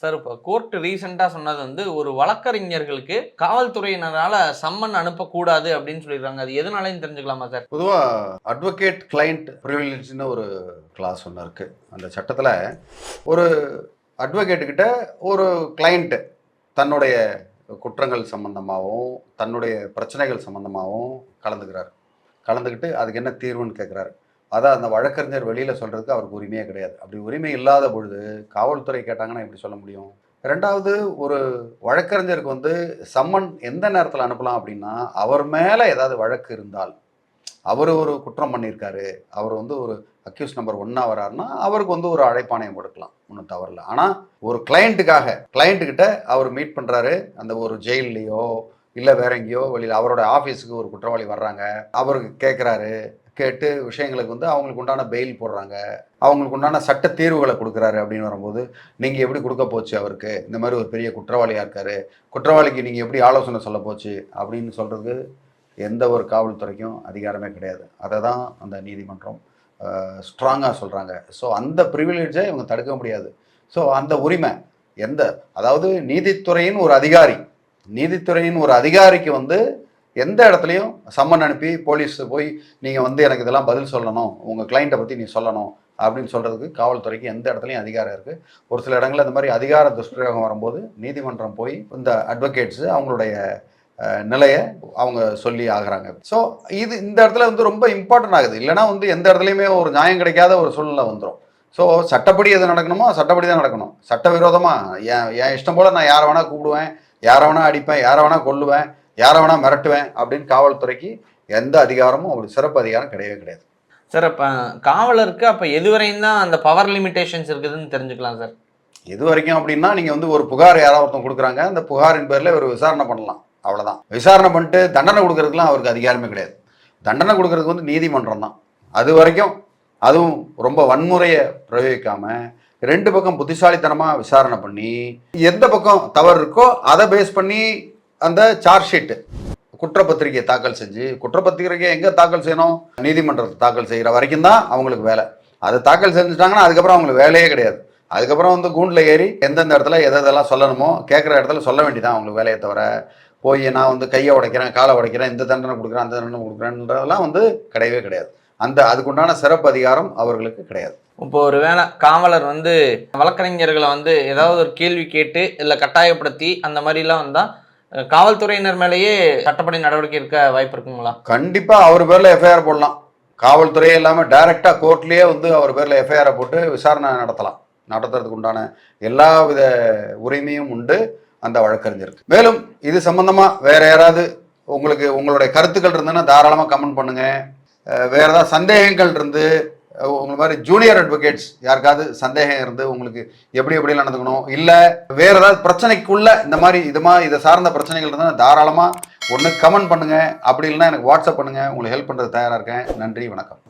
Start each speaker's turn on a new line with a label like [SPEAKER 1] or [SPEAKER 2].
[SPEAKER 1] Sir இப்போ court ரீசெண்டா சொன்னது வந்து ஒரு வழக்கறிஞர்களுக்கு காவல்துறையினரால சம்மன் அனுப்பக்கூடாது அப்படின்னு சொல்லியிருக்காங்க. அது எதனாலன்னு தெரிஞ்சுக்கலாமா சார்?
[SPEAKER 2] பொதுவா அட்வொகேட் கிளையண்ட் ப்ரிவிலேஜ்னு ஒரு கிளாஸ் ஒன்று இருக்கு. அந்த சட்டத்தில் ஒரு அட்வொகேட்டு கிட்ட ஒரு கிளையண்ட் தன்னுடைய குற்றங்கள் சம்பந்தமாகவும் தன்னுடைய பிரச்சனைகள் சம்பந்தமாகவும் கலந்துக்கிறார். கலந்துக்கிட்டு அதுக்கு என்ன தீர்வுன்னு கேட்குறாரு. அதான் அந்த வழக்கறிஞர் வெளியில் சொல்கிறதுக்கு அவருக்கு உரிமையே கிடையாது. அப்படி உரிமை இல்லாத பொழுது காவல்துறை கேட்டாங்கன்னா எப்படி சொல்ல முடியும்? ரெண்டாவது, ஒரு வழக்கறிஞருக்கு வந்து சம்மன் எந்த நேரத்தில் அனுப்பலாம் அப்படின்னா, அவர் மேலே ஏதாவது வழக்கு இருந்தால், அவர் ஒரு குற்றம் பண்ணியிருக்காரு, அவர் வந்து ஒரு அக்யூஸ் நம்பர் 1 வராருன்னா அவருக்கு வந்து ஒரு அழைப்பாணையம் கொடுக்கலாம், ஒன்றும் தவறில்லை. ஆனால் ஒரு கிளையண்ட்டுக்கிட்ட அவர் மீட் பண்ணுறாரு, அந்த ஒரு ஜெயில்லையோ இல்லை வேற எங்கேயோ வெளியில் அவரோட ஆஃபீஸுக்கு ஒரு குற்றவாளி வர்றாங்க, அவருக்கு கேட்குறாரு, கேட்டு விஷயங்களுக்கு வந்து அவங்களுக்கு உண்டான பெயில் போடுறாங்க, அவங்களுக்கு உண்டான சட்ட தீர்வுகளை கொடுக்குறாரு அப்படின்னு வரும்போது, நீங்கள் எப்படி கொடுக்க போச்சு அவருக்கு, இந்த மாதிரி ஒரு பெரிய குற்றவாளியாக இருக்காரு, குற்றவாளிக்கு நீங்கள் எப்படி ஆலோசனை சொல்ல போச்சு அப்படின்னு சொல்கிறதுக்கு எந்த ஒரு காவல்துறைக்கும் அதிகாரமே கிடையாது. அதை தான் அந்த நீதிமன்றம் ஸ்ட்ராங்காக சொல்கிறாங்க. ஸோ அந்த ப்ரிவிலேஜை இவங்க தடுக்க முடியாது. ஸோ அந்த உரிமை அதாவது நீதித்துறையின் ஒரு அதிகாரிக்கு வந்து எந்த இடத்துலையும் சம்மன் அனுப்பி போலீஸ் போய் நீங்கள் வந்து எனக்கு இதெல்லாம் பதில் சொல்லணும், உங்கள் கிளைண்ட்டை பற்றி நீ சொல்லணும் அப்படின்னு சொல்கிறதுக்கு காவல்துறைக்கு எந்த இடத்துலையும் அதிகாரம் இருக்குது. ஒரு சில இடங்களில் இந்த மாதிரி அதிகார துஷ்பிரயோகம் வரும்போது நீதிமன்றம் போய் இந்த அட்வொகேட்ஸு அவங்களுடைய நிலையை அவங்க சொல்லி ஆகுறாங்க. ஸோ இந்த இடத்துல வந்து ரொம்ப இம்பார்ட்டன்ட் ஆகுது. இல்லைனா வந்து எந்த இடத்துலையுமே ஒரு நியாயம் கிடைக்காத ஒரு சூழ்நிலை வந்துடும். ஸோ சட்டப்படி எது நடக்கணுமோ சட்டப்படி தான் நடக்கணும். சட்டவிரோதமாக என் இஷ்டம் போல் நான் யாரை வேணால் கூப்பிடுவேன், யாரை வேணால் அடிப்பேன், யாரை வேணால் கொல்லுவேன், யாரை வேணால் மிரட்டுவேன் அப்படின்னு காவல்துறைக்கு எந்த அதிகாரமும் ஒரு சிறப்பு அதிகாரம் கிடையவே கிடையாது.
[SPEAKER 1] சார் அப்போ காவலருக்கு அப்போ எது வரையும் தான் அந்த பவர் லிமிடேஷன்ஸ் இருக்குதுன்னு தெரிஞ்சுக்கலாம் சார்?
[SPEAKER 2] எது வரைக்கும் அப்படின்னா, நீங்கள் வந்து ஒரு புகார் யாராவது ஒருத்தன் கொடுக்குறாங்க, அந்த புகாரின் பேரில் ஒரு விசாரணை பண்ணலாம், அவ்வளோதான். விசாரணை பண்ணிட்டு தண்டனை கொடுக்கறதுக்குலாம் அவருக்கு அதிகாரமே கிடையாது. தண்டனை கொடுக்கறதுக்கு வந்து நீதிமன்றம் தான். அது வரைக்கும் அதுவும் ரொம்ப வன்முறையை பிரயோகிக்காமல் 2 பக்கம் புத்திசாலித்தனமாக விசாரணை பண்ணி எந்த பக்கம் தவறு இருக்கோ அதை பேஸ் பண்ணி அந்த சார்ஜ் ஷீட்டு குற்றப்பத்திரிகையை தாக்கல் செஞ்சு, குற்றப்பத்திரிகையை எங்கே தாக்கல் செய்யணும், நீதிமன்றத்தை தாக்கல் செய்கிற வரைக்கும் தான் அவங்களுக்கு வேலை. அதை தாக்கல் செஞ்சுட்டாங்கன்னா அதுக்கப்புறம் அவங்களுக்கு வேலையே கிடையாது. அதுக்கப்புறம் வந்து கூண்டில் ஏறி எந்தெந்த இடத்துல எதெல்லாம் சொல்லணுமோ கேட்குற இடத்துல சொல்ல வேண்டியதான் அவங்களுக்கு வேலையை தவிர, போய் நான் வந்து கையை உடைக்கிறேன், காலை உடைக்கிறேன், இந்த தண்டனை கொடுக்குறேன், அந்த தண்டனை கொடுக்குறேன்றதெல்லாம் வந்து கிடையவே கிடையாது. அதுக்குண்டான சிறப்பு அதிகாரம் அவர்களுக்கு கிடையாது.
[SPEAKER 1] இப்போ ஒரு வேளை காவலர் வந்து வழக்கறிஞர்களை வந்து ஏதாவது ஒரு கேள்வி கேட்டு இல்லை கட்டாயப்படுத்தி அந்த மாதிரிலாம் வந்தால் காவல்துறையினர் மேலேயே சட்டப்படி நடவடிக்கை இருக்க வாய்ப்பு இருக்குங்களா?
[SPEAKER 2] கண்டிப்பாக அவர் பேரில் எஃப்ஐஆர் போடலாம். காவல்துறையே இல்லாமல் டைரெக்டாக கோர்ட்லேயே வந்து அவர் பேரில் எஃப்ஐஆரை போட்டு விசாரணை நடத்துறதுக்கு உண்டான எல்லா வித உரிமையும் உண்டு அந்த வழக்கறிஞருக்கு. மேலும் இது சம்பந்தமாக வேற யாராவது உங்களுடைய கருத்துக்கள் இருந்ததுன்னா தாராளமாக கமெண்ட் பண்ணுங்கள். வேறு ஏதாவது சந்தேகங்கள் இருந்து உங்களை மாதிரி ஜூனியர் அட்வொகேட்ஸ் யாருக்காவது சந்தேகம் இருந்து உங்களுக்கு எப்படி நடந்துக்கணும், இல்லை வேறு ஏதாவது பிரச்சனைக்குள்ள இந்த மாதிரி இதை சார்ந்த பிரச்சனைகள் இருந்தால் தாராளமாக ஒன்று கமெண்ட் பண்ணுங்கள், அப்படி இல்லைன்னா எனக்கு வாட்ஸ்அப் பண்ணுங்கள். உங்களுக்கு ஹெல்ப் பண்ணுறது தயாராக இருக்கேன். நன்றி, வணக்கம்.